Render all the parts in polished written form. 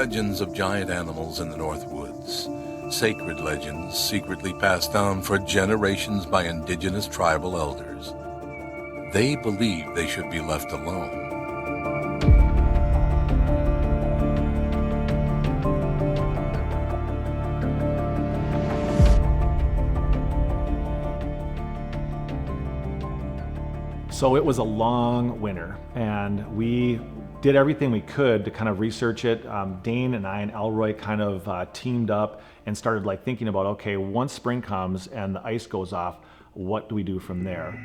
legends of giant animals in the North Woods, sacred legends secretly passed down for generations by indigenous tribal elders. They believe they should be left alone. So it was a long winter, and we did everything we could to kind of research it. Dane and I and Elroy kind of teamed up and started thinking about, okay, once spring comes and the ice goes off, what do we do from there?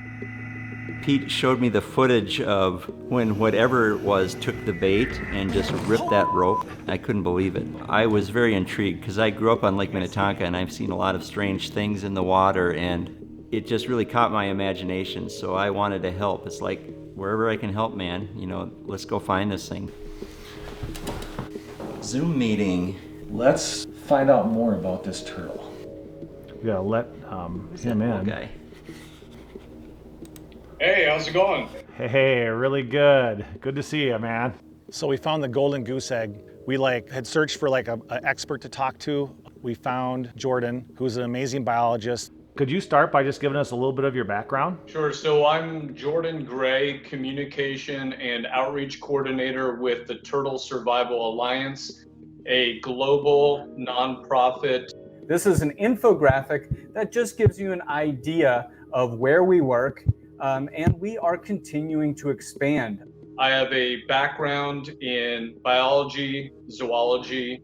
Pete showed me the footage of when whatever it was took the bait and just ripped that rope. I couldn't believe it. I was very intrigued because I grew up on Lake Minnetonka and I've seen a lot of strange things in the water, and it just really caught my imagination, so I wanted to help. It's like, wherever I can help, man, let's go find this thing. Zoom meeting. Let's find out more about this turtle. We gotta let him in. Okay. Hey, how's it going? Hey, really good. Good to see you, man. So we found the golden goose egg. We had searched for an expert to talk to. We found Jordan, who's an amazing biologist. Could you start by just giving us a little bit of your background? Sure. So I'm Jordan Gray, Communication and Outreach Coordinator with the Turtle Survival Alliance, a global nonprofit. This is an infographic that just gives you an idea of where we work, and we are continuing to expand. I have a background in biology, zoology,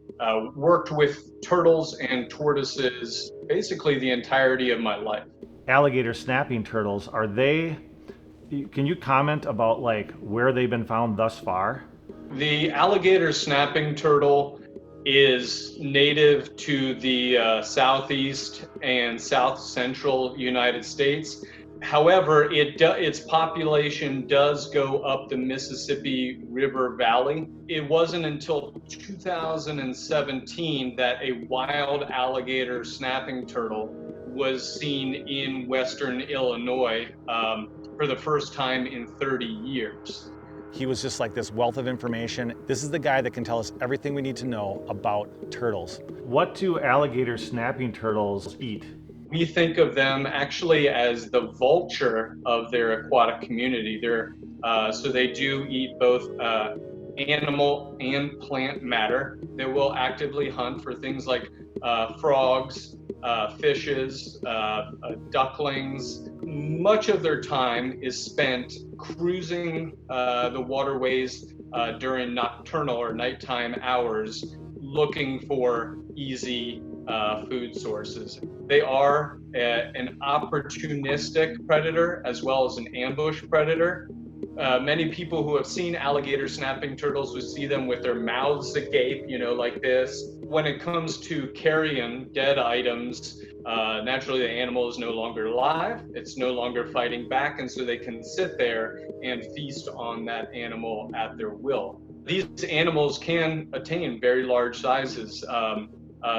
worked with turtles and tortoises basically the entirety of my life. Alligator snapping turtles, can you comment about where they've been found thus far? The alligator snapping turtle is native to the southeast and south central United States. However, its population does go up the Mississippi River Valley. It wasn't until 2017 that a wild alligator snapping turtle was seen in western Illinois for the first time in 30 years. He was just this wealth of information. This is the guy that can tell us everything we need to know about turtles. What do alligator snapping turtles eat? We think of them actually as the vulture of their aquatic community. So they do eat both animal and plant matter. They will actively hunt for things like frogs, fishes, ducklings. Much of their time is spent cruising the waterways during nocturnal or nighttime hours, looking for easy food sources. They are an opportunistic predator as well as an ambush predator. Many people who have seen alligator snapping turtles would see them with their mouths agape, like this. When it comes to carrion dead items, naturally the animal is no longer alive, it's no longer fighting back, and so they can sit there and feast on that animal at their will. These animals can attain very large sizes.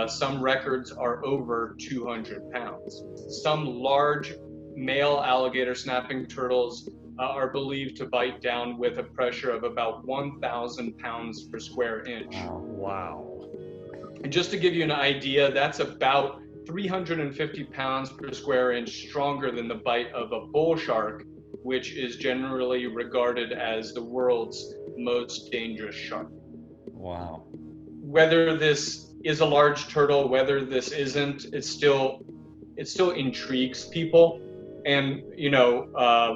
Some records are over 200 pounds. Some large male alligator snapping turtles are believed to bite down with a pressure of about 1,000 pounds per square inch. Wow. And just to give you an idea, that's about 350 pounds per square inch stronger than the bite of a bull shark, which is generally regarded as the world's most dangerous shark. Wow. Whether this is a large turtle, whether this isn't, it still intrigues people. And,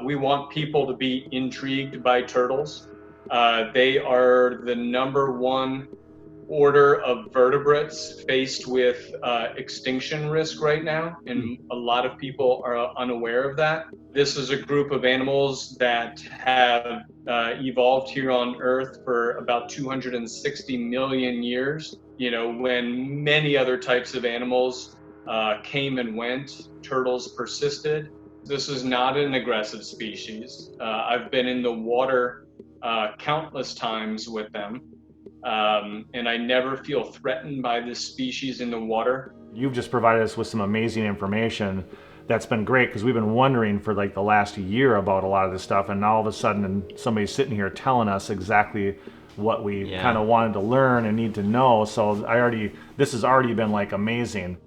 we want people to be intrigued by turtles. They are the number one order of vertebrates faced with extinction risk right now, and a lot of people are unaware of that. This is a group of animals that have evolved here on Earth for about 260 million years. When many other types of animals came and went, turtles persisted. This is not an aggressive species. I've been in the water countless times with them. And I never feel threatened by this species in the water. You've just provided us with some amazing information that's been great, because we've been wondering for the last year about a lot of this stuff, and now all of a sudden somebody's sitting here telling us exactly what we Yeah. kind of wanted to learn and need to know. So this has already been like amazing.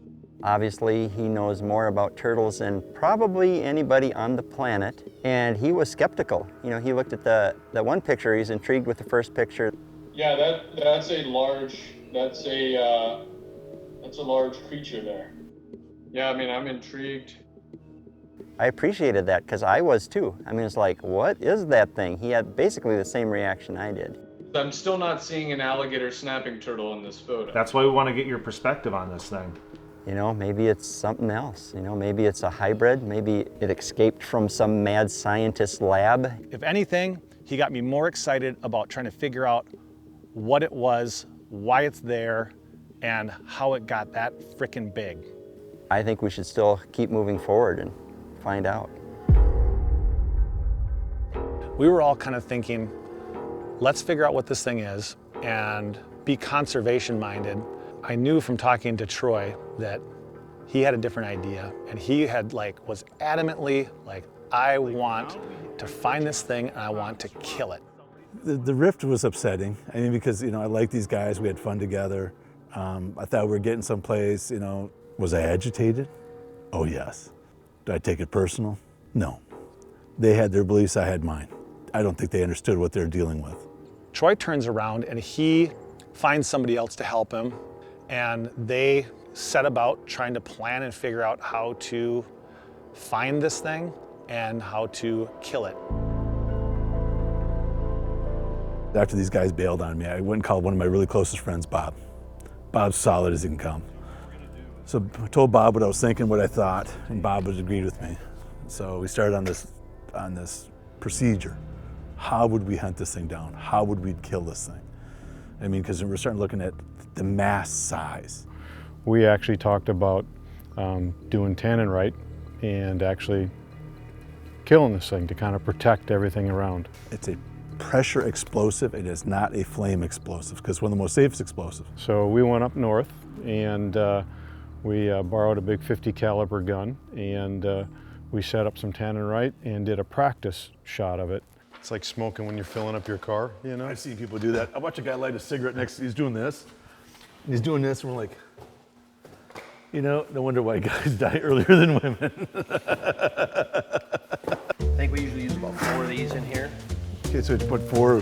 Obviously, he knows more about turtles than probably anybody on the planet, and he was skeptical. You know, he looked at the one picture, he's intrigued with the first picture. Yeah, that's a large creature there. Yeah, I mean, I'm intrigued. I appreciated that because I was too. I mean, it's like, what is that thing? He had basically the same reaction I did. I'm still not seeing an alligator snapping turtle in this photo. That's why we want to get your perspective on this thing. You know, maybe it's something else. You know, maybe it's a hybrid. Maybe it escaped from some mad scientist's lab. If anything, he got me more excited about trying to figure out what it was, why it's there, and how it got that frickin' big. I think we should still keep moving forward and find out. We were all kind of thinking, let's figure out what this thing is and be conservation minded. I knew from talking to Troy that he had a different idea, and he had was adamantly I want to find this thing and I want to kill it. The rift was upsetting. I mean, because, I like these guys, we had fun together. I thought we were getting someplace, Was I agitated? Oh, yes. Did I take it personal? No. They had their beliefs, I had mine. I don't think they understood what they're dealing with. Troy turns around and he finds somebody else to help him, and they set about trying to plan and figure out how to find this thing and how to kill it. After these guys bailed on me, I went and called one of my really closest friends, Bob. Bob's solid as he can come. So I told Bob what I was thinking, what I thought, and Bob was agreed with me. So we started on this procedure. How would we hunt this thing down? How would we kill this thing? I mean, because we're starting looking at the mass size. We actually talked about doing tanninite and actually killing this thing to kind of protect everything around. It's a pressure explosive. It is not a flame explosive, because it's one of the most safest explosives. So we went up north and we borrowed a big 50 caliber gun, and we set up some tanninite and did a practice shot of it. It's like smoking when you're filling up your car, I've seen people do that. I watch a guy light a cigarette he's doing this, and he's doing this, and we're like, no wonder why guys die earlier than women. I think we usually use about 4 of these in here. Okay, so you put 4.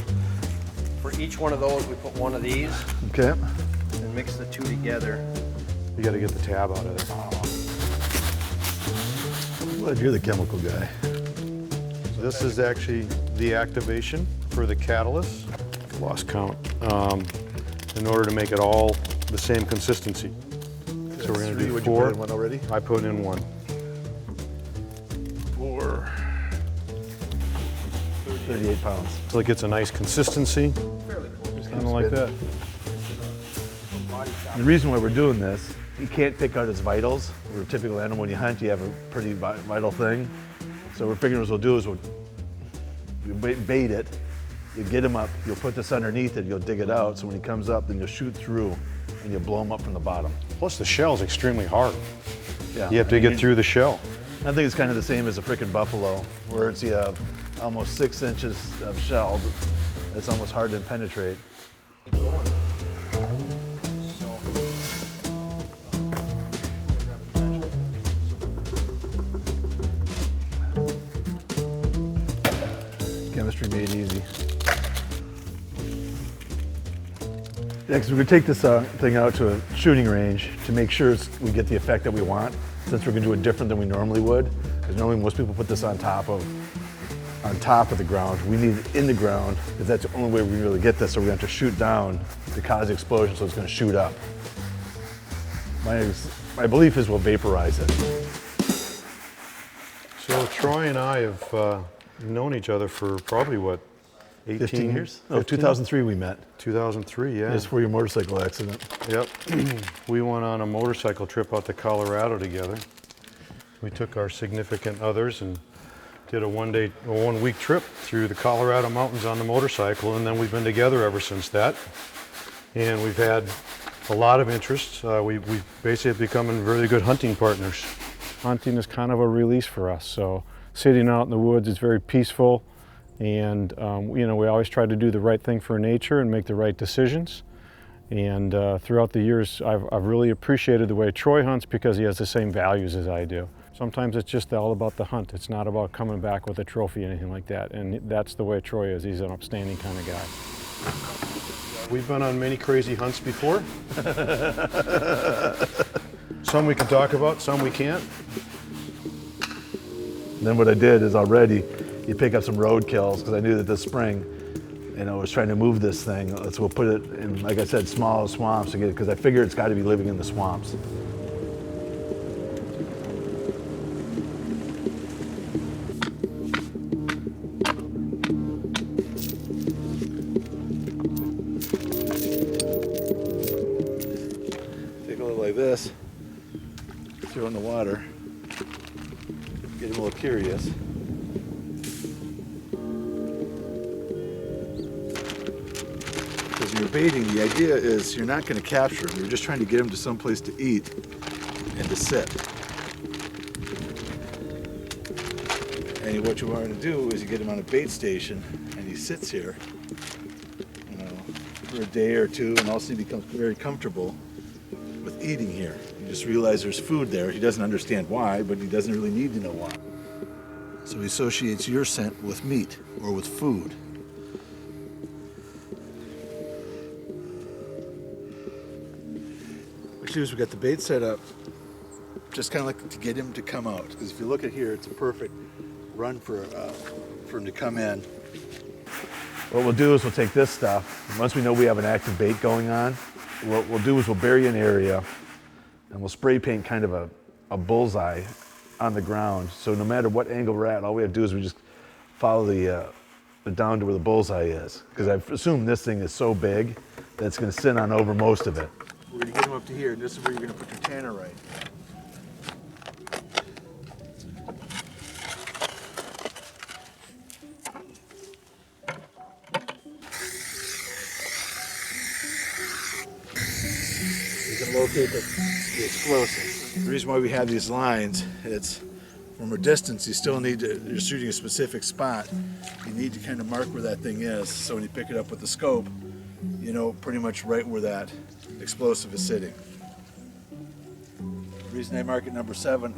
For each one of those, we put 1 of these Okay. and mix the 2 together. You got to get the tab out of there. I'm glad you're the chemical guy. This is actually the activation for the catalyst. Lost count. In order to make it all the same consistency. So we're going to do 4. You put in 1 already? I put in 1. 4. 38 pounds. So it gets a nice consistency. Just kind of like that. The reason why we're doing this, you can't pick out its vitals. We're a typical animal. When you hunt, you have a pretty vital thing. So we're figuring what we'll do is we'll bait it, you get him up, you'll put this underneath it, you'll dig it out, so when he comes up, then you'll shoot through and you'll blow him up from the bottom. Plus the shell's extremely hard. Yeah. You have to get through the shell. I think it's kind of the same as a frickin' buffalo, where you have almost 6 inches of shell that's almost hard to penetrate. Chemistry made easy. Next, we're going to take this thing out to a shooting range to make sure we get the effect that we want, since we're going to do it different than we normally would. Because normally most people put this on top of the ground. We need it in the ground, because that's the only way we really get this. So we're going to have to shoot down to cause the explosion, so it's going to shoot up. My belief is we'll vaporize it. So Troy and I have known each other for probably, what, 15 years? Oh, 15? 2003 we met. 2003, yeah. Just for your motorcycle accident. Yep. We went on a motorcycle trip out to Colorado together. We took our significant others and did a 1-week trip through the Colorado mountains on the motorcycle, and then we've been together ever since that. And we've had a lot of interests. We've basically become very good hunting partners. Hunting is kind of a release for us, so sitting out in the woods is very peaceful, And you know, we always try to do the right thing for nature and make the right decisions. And throughout the years, I've really appreciated the way Troy hunts because he has the same values as I do. Sometimes it's just all about the hunt. It's not about coming back with a trophy or anything like that. And that's the way Troy is. He's an upstanding kind of guy. We've been on many crazy hunts before. Some we can talk about, some we can't. Then what I did is already, you pick up some road kills because I knew that this spring, you know, I was trying to move this thing. So we'll put it in, like I said, small swamps again, because I figure it's got to be living in the swamps. Take a little like this, throw it in the water, get him a little curious. Because when you're baiting, the idea is you're not going to capture them. You're just trying to get them to some place to eat and to sit. And what you want to do is you get him on a bait station, and he sits here, you know, for a day or two, and also he becomes very comfortable with eating here. You just realize there's food there. He doesn't understand why, but he doesn't really need to know why. So he associates your scent with meat or with food. We've got the bait set up just kind of like to get him to come out, because if you look at here, it's a perfect run for him to come in. What we'll do is we'll take this stuff, and once we know we have an active bait going on, what we'll do is we'll bury an area and we'll spray paint kind of a bullseye on the ground, so no matter what angle we're at, all we have to do is we just follow the down to where the bullseye is, because I assume this thing is so big that it's going to sit on over most of it. We're going to get them up to here, and this is where you're going to put your tannerite. You can locate the explosive. The reason why we have these lines, it's from a distance, you still need to, you're shooting a specific spot. You need to kind of mark where that thing is, so when you pick it up with the scope, you know pretty much right where that explosive is sitting. The reason I mark it number 7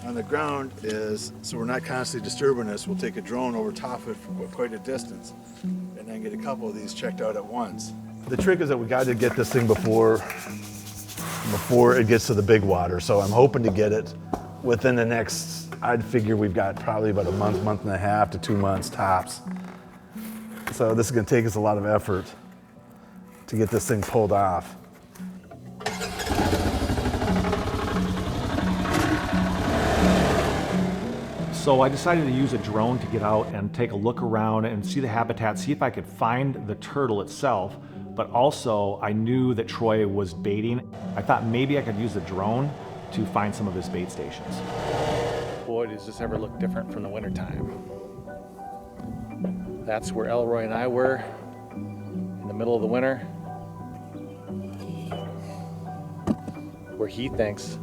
on the ground is so we're not constantly disturbing this. We'll take a drone over top of it for quite a distance and then get a couple of these checked out at once. The trick is that we got to get this thing before it gets to the big water. So I'm hoping to get it within the next, I'd figure we've got probably about a month, month and a half to 2 months tops. So this is going to take us a lot of effort to get this thing pulled off. So I decided to use a drone to get out and take a look around and see the habitat, see if I could find the turtle itself, but also I knew that Troy was baiting. I thought maybe I could use the drone to find some of his bait stations. Boy, does this ever look different from the wintertime. That's where Elroy and I were in the middle of the winter, where he thinks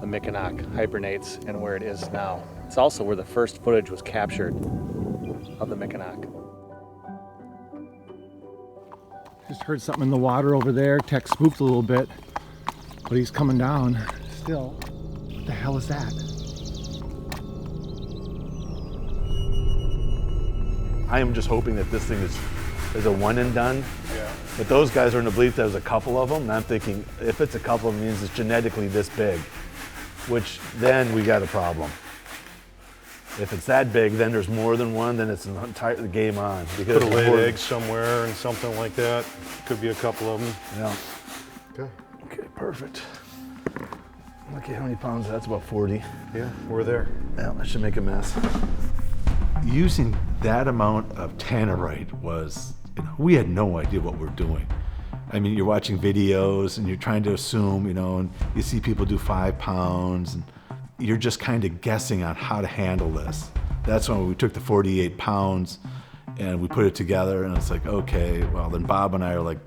the Mikinaak hibernates and where it is now. It's also where the first footage was captured of the Mikinaak. Just heard something in the water over there. Tech spooked a little bit, but he's coming down still. What the hell is that? I am just hoping that this thing is a one and done. Yeah. But those guys are in the belief there's a couple of them, and I'm thinking if it's a couple of them, it means it's genetically this big, which then we got a problem. If it's that big, then there's more than one, then it's an entire game on. Because could have laid eggs somewhere and something like that. Could be a couple of them. Yeah. Okay. Okay, perfect. Look at how many pounds, that's about 40. Yeah, we're there. Yeah, that should make a mess. Using that amount of tannerite was, we had no idea what we're doing. I mean, you're watching videos and you're trying to assume, and you see people do 5 pounds, and you're just kind of guessing on how to handle this. That's when we took the 48 pounds and we put it together, and it's like, okay, well, then Bob and I are like,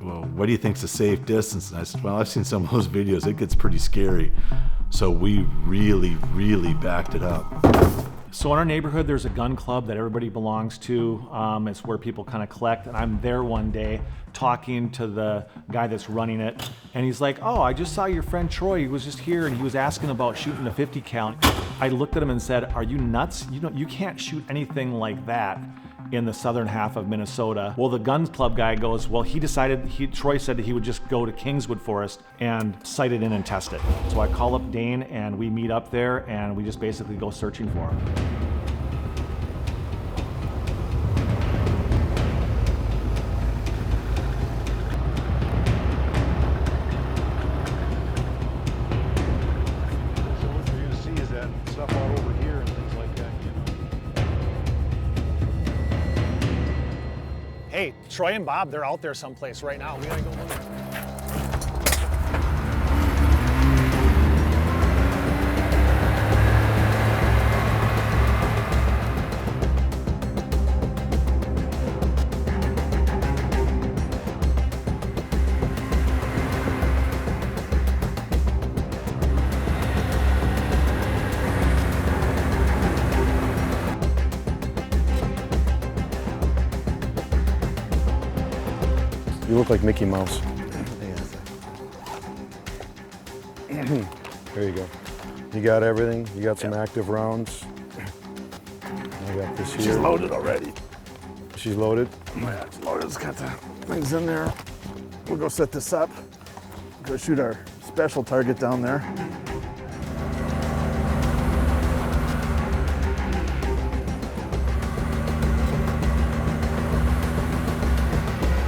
well, what do you think's a safe distance? And I said, well, I've seen some of those videos. It gets pretty scary. So we really, really backed it up. So in our neighborhood, there's a gun club that everybody belongs to. It's where people kind of collect, and I'm there one day talking to the guy that's running it, and he's like, oh, I just saw your friend Troy. He was just here, and he was asking about shooting a 50 cal. I looked at him and said, are you nuts? You can't shoot anything like that in the southern half of Minnesota. Well, the gun club guy goes, well, Troy said that he would just go to Kingswood Forest and sight it in and test it. So I call up Dane and we meet up there and we just basically go searching for him. So what you're gonna see is that stuff out over here and things like that, Hey, Troy and Bob, they're out there someplace right now. We gotta go look. You look like Mickey Mouse. There you go. You got everything. You got some active rounds. I got this here. She's loaded already. She's loaded? Yeah, it's loaded. It's got the things in there. We'll go set this up. Go shoot our special target down there.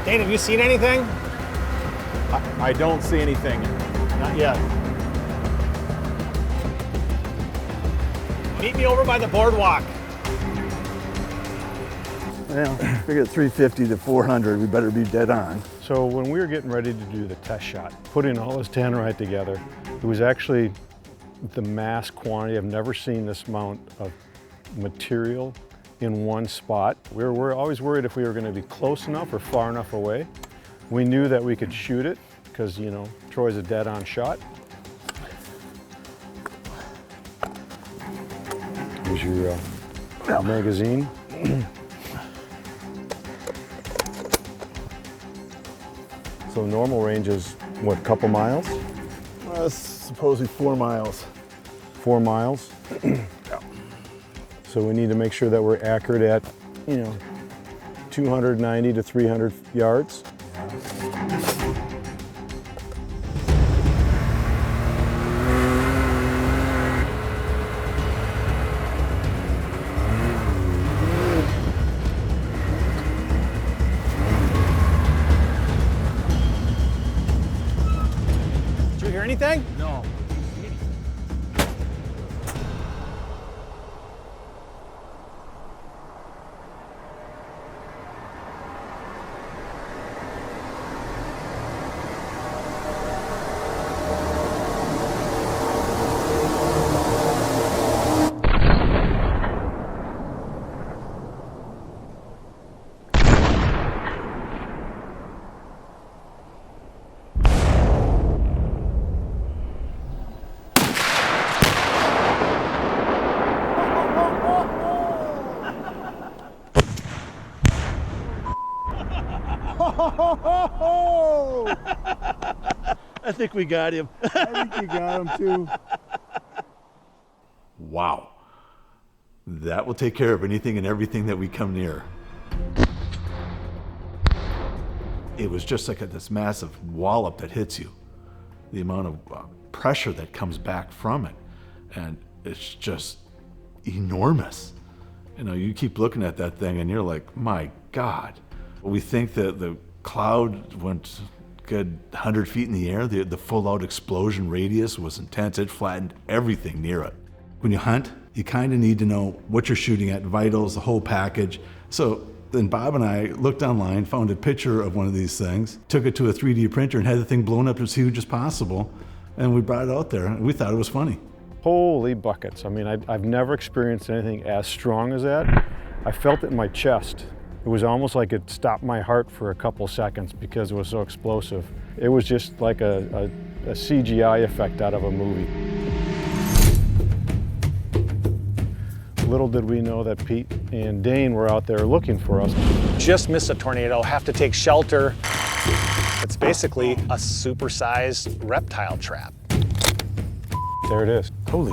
Dane, have you seen anything? I don't see anything. Not yet. Meet me over by the boardwalk. Well, figure 350 to 400, we better be dead on. So when we were getting ready to do the test shot, putting all this tannerite together, it was actually the mass quantity. I've never seen this amount of material in one spot. We're always worried if we were going to be close enough or far enough away. We knew that we could shoot it because, you know, Troy's a dead-on shot. Here's your magazine. So normal range is, what, a couple miles? Supposedly 4 miles. 4 miles? So we need to make sure that we're accurate at, 290 to 300 yards. Did you hear anything? No. I think we got him. I think you got him too. Wow. That will take care of anything and everything that we come near. It was just like this massive wallop that hits you. The amount of pressure that comes back from it. And it's just enormous. You keep looking at that thing and you're like, my God. We think that the cloud went good 100 feet in the air. The full-out explosion radius was intense. It flattened everything near it. When you hunt, you kind of need to know what you're shooting at, vitals, the whole package. So then Bob and I looked online, found a picture of one of these things, took it to a 3D printer and had the thing blown up as huge as possible. And we brought it out there and we thought it was funny. Holy buckets. I mean, I've never experienced anything as strong as that. I felt it in my chest. It was almost like it stopped my heart for a couple seconds because it was so explosive. It was just like a CGI effect out of a movie. Little did we know that Pete and Dane were out there looking for us. Just missed a tornado, have to take shelter. It's basically a supersized reptile trap. There it is. Holy